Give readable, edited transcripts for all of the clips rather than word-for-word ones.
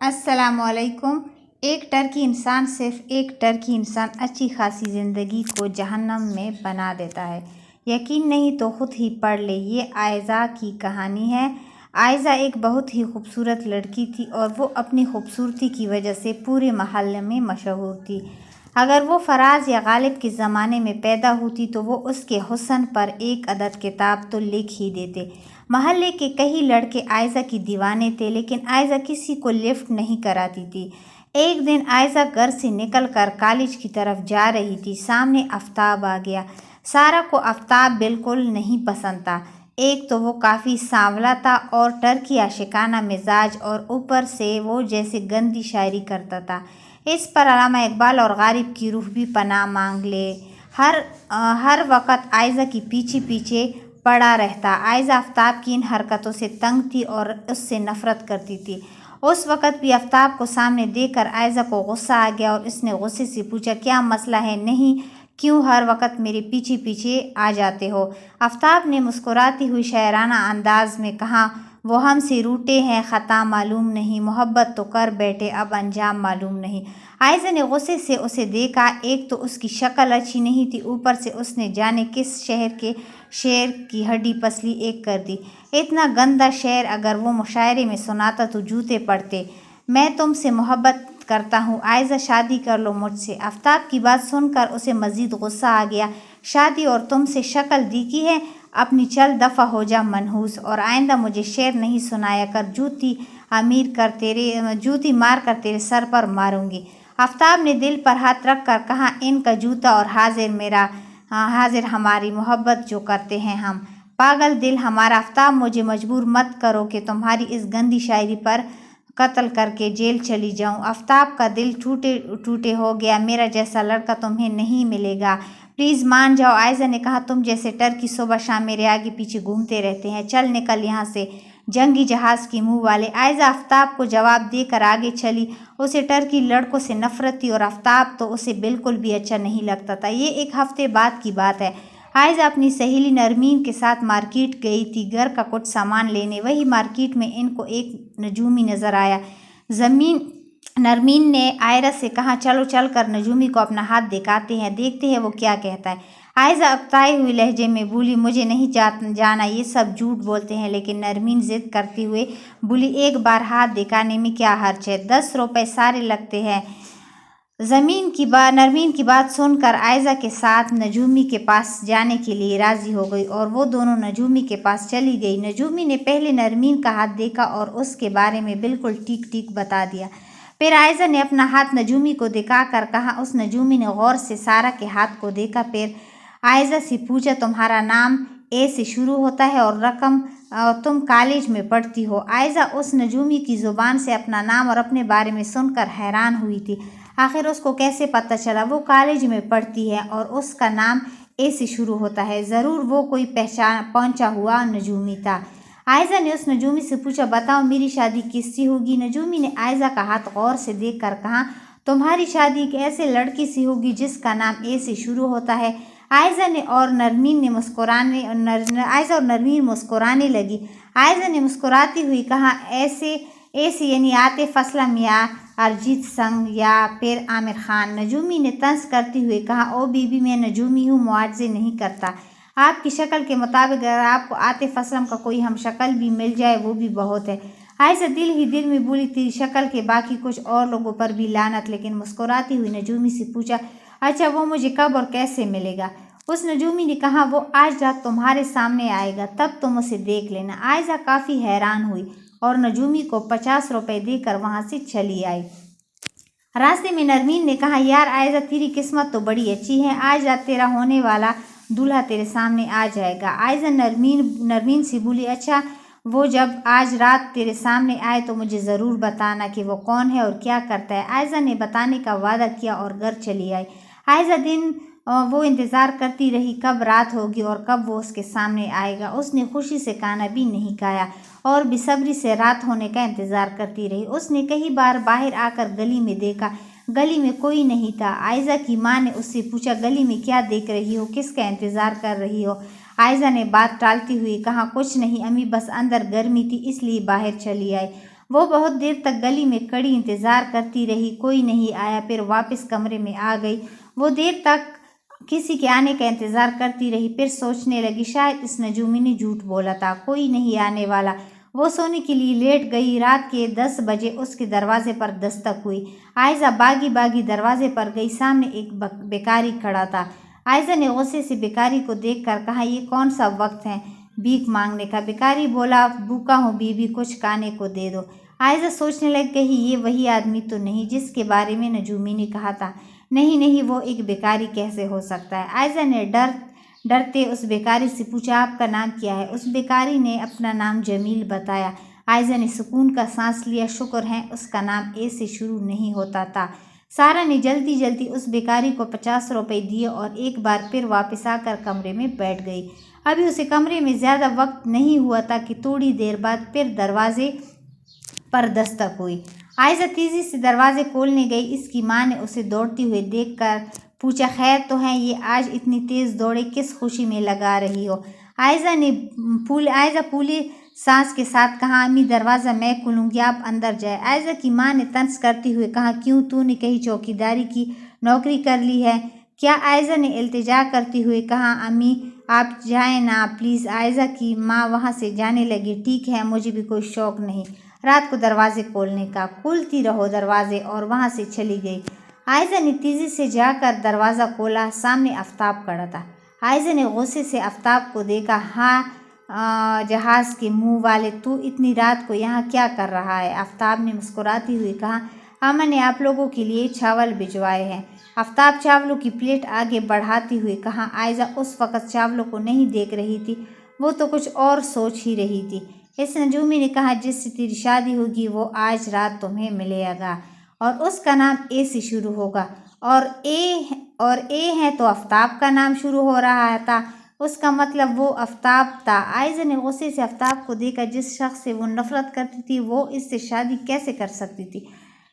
السلام علیکم۔ ایک ٹرکی انسان صرف ایک ٹرکی انسان اچھی خاصی زندگی کو جہنم میں بنا دیتا ہے۔ یقین نہیں تو خود ہی پڑھ لے۔ یہ عائزہ کی کہانی ہے۔ عائزہ ایک بہت ہی خوبصورت لڑکی تھی اور وہ اپنی خوبصورتی کی وجہ سے پورے محلے میں مشہور تھی۔ اگر وہ فراز یا غالب کے زمانے میں پیدا ہوتی تو وہ اس کے حسن پر ایک عدد کتاب تو لکھ ہی دیتے۔ محلے کے کئی لڑکے عائزہ کی دیوانے تھے، لیکن عائزہ کسی کو لفٹ نہیں کراتی تھی۔ ایک دن عائزہ گھر سے نکل کر کالج کی طرف جا رہی تھی۔ سامنے آفتاب آ گیا۔ سارا کو آفتاب بالکل نہیں پسند تھا۔ ایک تو وہ کافی سانولا تھا اور ٹرکی عاشقانہ مزاج، اور اوپر سے وہ جیسے گندی شاعری کرتا تھا۔ اس پر علامہ اقبال اور غالب کی روح بھی پناہ مانگ لے۔ ہر وقت عائزہ کی پیچھے پیچھے پڑا رہتا۔ عائزہ آفتاب کی ان حرکتوں سے تنگ تھی اور اس سے نفرت کرتی تھی۔ اس وقت بھی آفتاب کو سامنے دیکھ کر عائزہ کو غصہ آ گیا اور اس نے غصے سے پوچھا، کیا مسئلہ ہے؟ نہیں، کیوں ہر وقت میرے پیچھے پیچھے آ جاتے ہو؟ آفتاب نے مسکراتی ہوئی شاعرانہ انداز میں کہا، وہ ہم سے روٹھے ہیں، خطا معلوم نہیں، محبت تو کر بیٹھے، اب انجام معلوم نہیں۔ عائزہ نے غصے سے اسے دیکھا۔ ایک تو اس کی شکل اچھی نہیں تھی، اوپر سے اس نے جانے کس شہر کے شعر کی ہڈی پسلی ایک کر دی۔ اتنا گندا شعر اگر وہ مشاعرے میں سناتا تو جوتے پڑتے۔ میں تم سے محبت کرتا ہوں، عائزہ شادی کر لو مجھ سے۔ آفتاب کی بات سن کر اسے مزید غصہ آ گیا۔ شادی اور تم سے شکل دیکھی ہے؟ اپنی چل دفع ہو جا منحوس، اور آئندہ مجھے شعر نہیں سنایا کر، جوتی مار کر تیرے سر پر ماروں گی۔ آفتاب نے دل پر ہاتھ رکھ کر کہا، ان کا جوتا اور حاضر ہماری محبت جو کرتے ہیں ہم۔ پاگل دل ہمارا آفتاب، مجھے مجبور مت کرو کہ تمہاری اس گندی شاعری پر قتل کر کے جیل چلی جاؤں۔ آفتاب کا دل ٹوٹے ہو گیا۔ میرا جیسا لڑکا تمہیں نہیں ملے گا، پلیز مان جاؤ۔ عائزہ نے کہا، تم جیسے ٹرکی صبح شام میرے آگے پیچھے گھومتے رہتے ہیں، چل نکل یہاں سے، جنگی جہاز کے منہ والے۔ عائزہ آفتاب کو جواب دے کر آگے چلی۔ اسے ٹرکی لڑکوں سے نفرت تھی اور آفتاب تو اسے بالکل بھی اچھا نہیں لگتا تھا۔ یہ ایک ہفتے بعد کی بات ہے۔ عائزہ اپنی سہیلی نرمین کے ساتھ مارکیٹ گئی تھی گھر کا کچھ سامان لینے۔ وہی مارکیٹ میں ان کو ایک نجومی نظر آیا۔ نرمین نے عائزہ سے کہا، چلو چل کر نجومی کو اپنا ہاتھ دکھاتے ہیں، دیکھتے ہیں وہ کیا کہتا ہے۔ عائزہ اکتائے ہوئے لہجے میں بولی، مجھے نہیں جانا، یہ سب جھوٹ بولتے ہیں۔ لیکن نرمین ضد کرتے ہوئے بولی، ایک بار ہاتھ دکھانے میں کیا حرج ہے، 10 روپے سارے لگتے ہیں۔ نرمین کی بات سن کر عائزہ کے ساتھ نجومی کے پاس جانے کے لیے راضی ہو گئی اور وہ دونوں نجومی کے پاس چلی گئی۔ نجومی نے پہلے نرمین کا ہاتھ دیکھا اور اس کے بارے میں بالکل ٹھیک ٹھیک بتا دیا۔ پھر عائزہ نے اپنا ہاتھ نجومی کو دکھا کر کہا۔ اس نجومی نے غور سے سارا کے ہاتھ کو دیکھا، پھر عائزہ سے پوچھا، تمہارا نام اے سے شروع ہوتا ہے اور رقم تم کالج میں پڑھتی ہو؟ عائزہ اس نجومی کی زبان سے اپنا نام اور اپنے بارے میں سن کر حیران ہوئی تھی۔ آخر اس کو کیسے پتہ چلا؟ وہ کالج میں پڑھتی ہے اور اس کا نام اے سے شروع ہوتا ہے، ضرور وہ کوئی پہنچا ہوا نجومی تھا۔ عائزہ نے اس نجومی سے پوچھا، بتاؤ میری شادی کس سے ہوگی؟ نجومی نے عائزہ کا ہاتھ غور سے دیکھ کر کہا، تمہاری شادی ایک ایسے لڑکی سے ہوگی جس کا نام اے سے شروع ہوتا ہے۔ عائزہ اور نرمین مسکرانے لگی۔ عائزہ نے مسکراتی ہوئی کہا، اے سے یعنی عاطف اسلم یا ارجیت سنگھ یا پھر عامر خان؟ نجومی نے طنز کرتے ہوئے کہا، او بی بی، میں نجومی ہوں، معاوضے نہیں کرتا۔ آپ کی شکل کے مطابق اگر آپ کو عاطف اسلم کا کوئی ہم شکل بھی مل جائے وہ بھی بہت ہے۔ عائزہ دل ہی دل میں بولی، تیری شکل کے باقی کچھ اور لوگوں پر بھی لعنت۔ لیکن مسکراتی ہوئی نجومی سے پوچھا، اچھا وہ مجھے کب اور کیسے ملے گا؟ اس نجومی نے کہا، وہ آج رات تمہارے سامنے آئے گا، تب تم اسے دیکھ لینا۔ عائزہ کافی حیران ہوئی اور نجومی کو 50 روپے دے کر وہاں سے چلی آئی۔ راستے میں نرمین نے کہا، یار عائزہ، تیری قسمت تو بڑی اچھی ہے، آج رات تیرا ہونے والا دولہا تیرے سامنے آ جائے گا۔ عائزہ نرمین سے بولی، اچھا وہ جب آج رات تیرے سامنے آئے تو مجھے ضرور بتانا کہ وہ کون ہے اور کیا کرتا ہے۔ عائزہ نے بتانے کا وعدہ کیا اور گھر چلی آئی۔ عائزہ وہ انتظار کرتی رہی کب رات ہوگی اور کب وہ اس کے سامنے آئے گا۔ اس نے خوشی سے کھانا بھی نہیں کھایا اور بے صبری سے رات ہونے کا انتظار کرتی رہی۔ اس نے کئی بار باہر آ کر گلی میں دیکھا، گلی میں کوئی نہیں تھا۔ عائزہ کی ماں نے اس سے پوچھا، گلی میں کیا دیکھ رہی ہو، کس کا انتظار کر رہی ہو؟ عائزہ نے بات ٹالتے ہوئے کہا، کچھ نہیں امی، بس اندر گرمی تھی اس لیے باہر چلی آئی۔ وہ بہت دیر تک گلی میں کڑی انتظار کرتی رہی، کوئی نہیں آیا، پھر واپس کمرے میں آ گئی۔ وہ دیر تک کسی کے آنے کا انتظار کرتی رہی، پھر سوچنے لگی شاید اس نجومی نے جھوٹ بولا تھا، کوئی نہیں آنے والا۔ وہ سونے کے لیے لیٹ گئی۔ رات کے 10 بجے اس کے دروازے پر دستک ہوئی۔ عائزہ بھاگی بھاگی دروازے پر گئی، سامنے ایک بیکاری کھڑا تھا۔ عائزہ نے غصے سے بیکاری کو دیکھ کر کہا، یہ کون سا وقت ہے بھیک مانگنے کا؟ بیکاری بولا، بھوکا ہوں بیوی، کچھ کھانے کو دے دو۔ عائزہ سوچنے لگ گئی، یہ وہی آدمی تو نہیں جس کے بارے میں نجومی نے کہا تھا؟ نہیں، وہ ایک بیکاری کیسے ہو سکتا ہے؟ عائزہ نے ڈرتے اس بیکاری سے پوچھا، آپ کا نام کیا ہے؟ اس بیکاری نے اپنا نام جمیل بتایا۔ عائزہ نے سکون کا سانس لیا، شکر ہے اس کا نام اے سے شروع نہیں ہوتا تھا۔ سارا نے جلدی اس بیکاری کو 50 روپے دیے اور ایک بار پھر واپس آ کر کمرے میں بیٹھ گئی۔ ابھی اسے کمرے میں زیادہ وقت نہیں ہوا تھا کہ تھوڑی دیر بعد پھر دروازے پر دستک ہوئی۔ عائزہ تیزی سے دروازے کھولنے گئی۔ اس کی ماں نے اسے دوڑتی ہوئے دیکھ کر پوچھا، خیر تو ہے؟ یہ آج اتنی تیز دوڑے کس خوشی میں لگا رہی ہو؟ عائزہ پھولے سانس کے ساتھ کہا، امی دروازہ میں کھولوں گی، آپ اندر جائیں۔ عائزہ کی ماں نے طنز کرتے ہوئے کہا، کیوں، تو نے کہیں چوکیداری کی نوکری کر لی ہے کیا؟ عائزہ نے التجا کرتے ہوئے کہا، امی آپ جائیں نا پلیز۔ عائزہ کی ماں وہاں سے جانے لگی، ٹھیک ہے، مجھے بھی کوئی شوق نہیں رات کو دروازے کھولنے کا، کھولتی رہو دروازے، اور وہاں سے چلی گئی۔ عائزہ نے تیزی سے جا کر دروازہ کھولا، سامنے آفتاب کھڑا تھا۔ عائزہ نے غصے سے آفتاب کو دیکھا، ہاں جہاز کے منہ والے، تو اتنی رات کو یہاں کیا کر رہا ہے؟ آفتاب نے مسکراتے ہوئے کہا، اماں نے آپ لوگوں کے لیے چاول بھجوائے ہیں۔ آفتاب چاولوں کی پلیٹ آگے بڑھاتے ہوئے کہا۔ عائزہ اس وقت چاولوں کو نہیں دیکھ رہی تھی، وہ تو کچھ اور سوچ ہی رہی تھی۔ اس نجومی نے کہا، جس سے تیری شادی ہوگی وہ آج رات تمہیں ملے گا اور اس کا نام اے سے شروع ہوگا، اور اے ہے تو آفتاب کا نام شروع ہو رہا تھا، اس کا مطلب وہ آفتاب تھا۔ عائزہ نے غصے سے آفتاب کو دیکھا، جس شخص سے وہ نفرت کرتی تھی وہ اس سے شادی کیسے کر سکتی تھی؟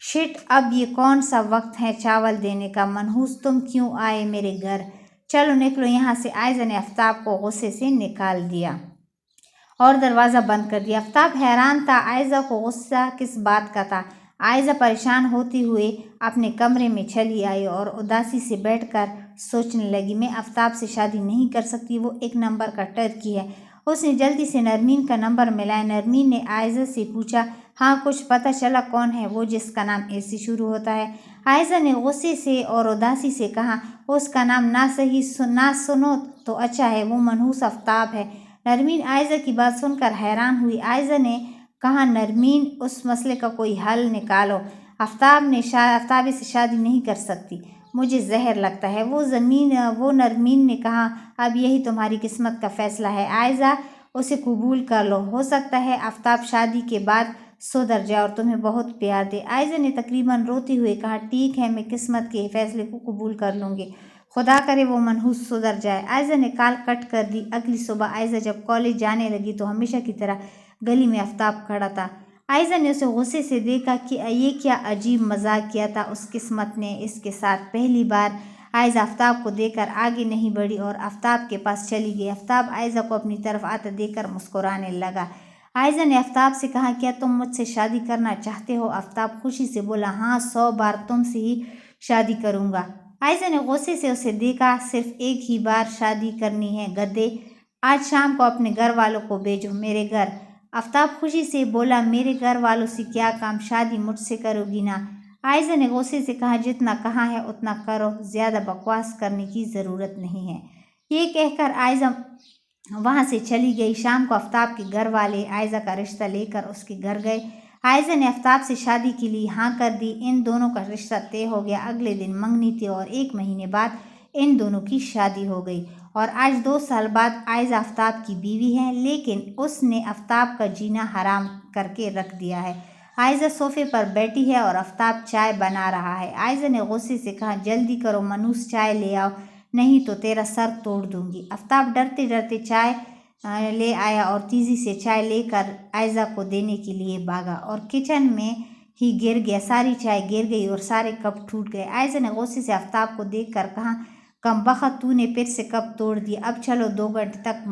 شٹ، اب یہ کون سا وقت ہے چاول دینے کا؟ منحوس، تم کیوں آئے میرے گھر؟ چلو نکلو یہاں سے۔ عائزہ نے آفتاب کو غصے سے نکال دیا اور دروازہ بند کر دیا۔ آفتاب حیران تھا، عائزہ کو غصہ کس بات کا تھا؟ عائزہ پریشان ہوتے ہوئے اپنے کمرے میں چلی آئی اور اداسی سے بیٹھ کر سوچنے لگی، میں آفتاب سے شادی نہیں کر سکتی، وہ ایک نمبر کا ٹرکی ہے۔ اس نے جلدی سے نرمین کا نمبر ملایا۔ نرمین نے عائزہ سے پوچھا، ہاں کچھ پتہ چلا کون ہے وہ جس کا نام اے سے شروع ہوتا ہے؟ عائزہ نے غصے سے اور اداسی سے کہا، اس کا نام نہ سنو تو اچھا ہے، وہ منحوس آفتاب ہے۔ نرمین عائزہ کی بات سن کر حیران ہوئی۔ عائزہ نے کہا، نرمین اس مسئلے کا کوئی حل نکالو، آفتاب سے شادی نہیں کر سکتی، مجھے زہر لگتا ہے۔ وہ نرمین نے کہا، اب یہی تمہاری قسمت کا فیصلہ ہے، عائزہ اسے قبول کر لو، ہو سکتا ہے آفتاب شادی کے بعد سدھر جائے اور تمہیں بہت پیار دے۔ عائزہ نے تقریباً روتے ہوئے کہا، ٹھیک ہے، میں قسمت کے فیصلے کو قبول کر لوں گی، خدا کرے وہ منحوس سدھر جائے۔ عائزہ نے کال کٹ کر دی۔ اگلی صبح عائزہ جب کالج جانے لگی تو ہمیشہ کی طرح گلی میں آفتاب کھڑا تھا۔ عائزہ نے اسے غصے سے دیکھا کہ یہ کیا عجیب مذاق کیا تھا اس قسمت نے اس کے ساتھ۔ پہلی بار عائزہ آفتاب کو دیکھ کر آگے نہیں بڑھی اور آفتاب کے پاس چلی گئی۔ آفتاب عائزہ کو اپنی طرف آتا دیکھ کر مسکرانے لگا۔ عائزہ نے آفتاب سے کہا، کیا تم مجھ سے شادی کرنا چاہتے ہو؟ آفتاب خوشی سے بولا، ہاں، 100 بار تم سے ہی شادی کروں گا۔ عائزہ نے غصے سے اسے دیکھا، صرف ایک ہی بار شادی کرنی ہے گدھے، آج شام کو اپنے گھر والوں کو بھیجو میرے گھر۔ آفتاب خوشی سے بولا، میرے گھر والوں سے کیا کام، شادی مجھ سے کرو گی نا؟ عائزہ نے غصے سے کہا، جتنا کہا ہے اتنا کرو، زیادہ بکواس کرنے کی ضرورت نہیں ہے۔ یہ کہہ کر عائزہ وہاں سے چلی گئی۔ شام کو آفتاب کے گھر والے عائزہ کا رشتہ لے کر اس کے گھر گئے۔ عائزہ نے آفتاب سے شادی کے لیے ہاں کر دی۔ ان دونوں کا رشتہ طے ہو گیا۔ اگلے دن منگنی تھی اور 1 مہینے بعد ان دونوں کی شادی ہو گئی اور آج 2 سال بعد عائزہ آفتاب کی بیوی ہے، لیکن اس نے آفتاب کا جینا حرام کر کے رکھ دیا ہے۔ عائزہ صوفے پر بیٹھی ہے اور آفتاب چائے بنا رہا ہے۔ عائزہ نے غصے سے کہا، جلدی کرو منحوس، چائے لے آؤ، نہیں تو تیرا سر توڑ دوں گی۔ آفتاب ڈرتے ڈرتے چائے لے آیا اور تیزی سے چائے لے کر عائزہ کو دینے کے لیے بھاگا اور کچن میں ہی گر گیا۔ ساری چائے گر گئی اور سارے کپ ٹوٹ گئے۔ عائزہ نے غصے سے آفتاب کو دیکھ کر کہا، کم بخت، تو نے پھر سے کپ توڑ دیے، اب چلو 2 گھنٹے تک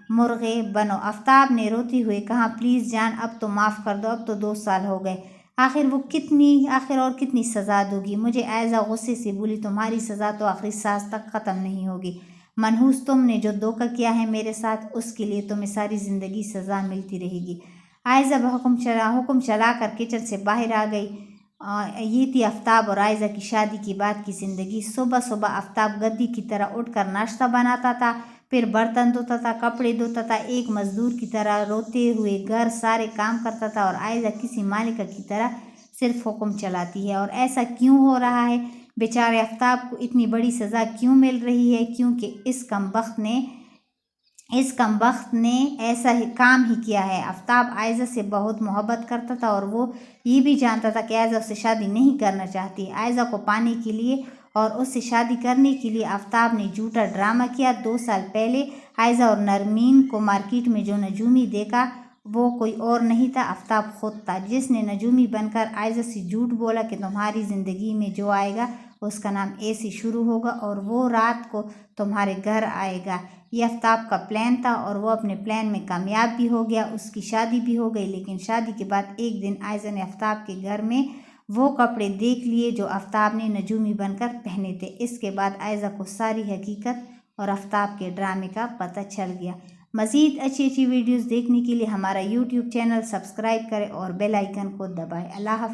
مرغے بنو۔ آفتاب نے روتے ہوئے کہا پلیز جان اب تو معاف کر دو، اب تو 2 سال ہو گئے، آخر اور کتنی سزا دوگی مجھے؟ عائزہ غصے سے بولی تمہاری سزا تو آخری سانس تک ختم نہیں ہوگی، منحوس تم نے جو دھوکہ کیا ہے میرے ساتھ اس کے لیے تمہیں ساری زندگی سزا ملتی رہے گی۔ عائزہ حکم چلا کر کچن سے باہر آ گئی۔ یہ تھی آفتاب اور عائزہ کی شادی کے بعد کی زندگی۔ صبح صبح آفتاب گدی کی طرح اٹھ کر ناشتہ بناتا تھا، پھر برتن دھوتا تھا، کپڑے دھوتا تھا، ایک مزدور کی طرح روتے ہوئے گھر سارے کام کرتا تھا، اور عائزہ کسی مالکہ کی طرح صرف حکم چلاتی ہے۔ اور ایسا کیوں ہو رہا ہے؟ بیچارے آفتاب کو اتنی بڑی سزا کیوں مل رہی ہے؟ کیونکہ اس کمبخت نے ایسا ہی کام ہی کیا ہے۔ آفتاب عائزہ سے بہت محبت کرتا تھا اور وہ یہ بھی جانتا تھا کہ عائزہ اس سے شادی نہیں کرنا چاہتی۔ عائزہ کو پانے کے لیے اور اس سے شادی کرنے کے لیے آفتاب نے جھوٹا ڈرامہ کیا۔ 2 سال پہلے عائزہ اور نرمین کو مارکیٹ میں جو نجومی دیکھا وہ کوئی اور نہیں تھا، آفتاب خود تھا، جس نے نجومی بن کر عائزہ سے جھوٹ بولا کہ تمہاری زندگی میں جو آئے گا اس کا نام اے سے شروع ہوگا اور وہ رات کو تمہارے گھر آئے گا۔ یہ آفتاب کا پلان تھا اور وہ اپنے پلان میں کامیاب بھی ہو گیا، اس کی شادی بھی ہو گئی۔ لیکن شادی کے بعد ایک دن عائزہ نے آفتاب کے گھر میں وہ کپڑے دیکھ لیے جو آفتاب نے نجومی بن کر پہنے تھے۔ اس کے بعد عائزہ کو ساری حقیقت اور آفتاب کے ڈرامے کا پتہ چل گیا۔ مزید اچھی ویڈیوز دیکھنے کے لیے ہمارا یوٹیوب چینل سبسکرائب کریں اور بیل آئیکن کو دبائیں۔ اللہ حافظ۔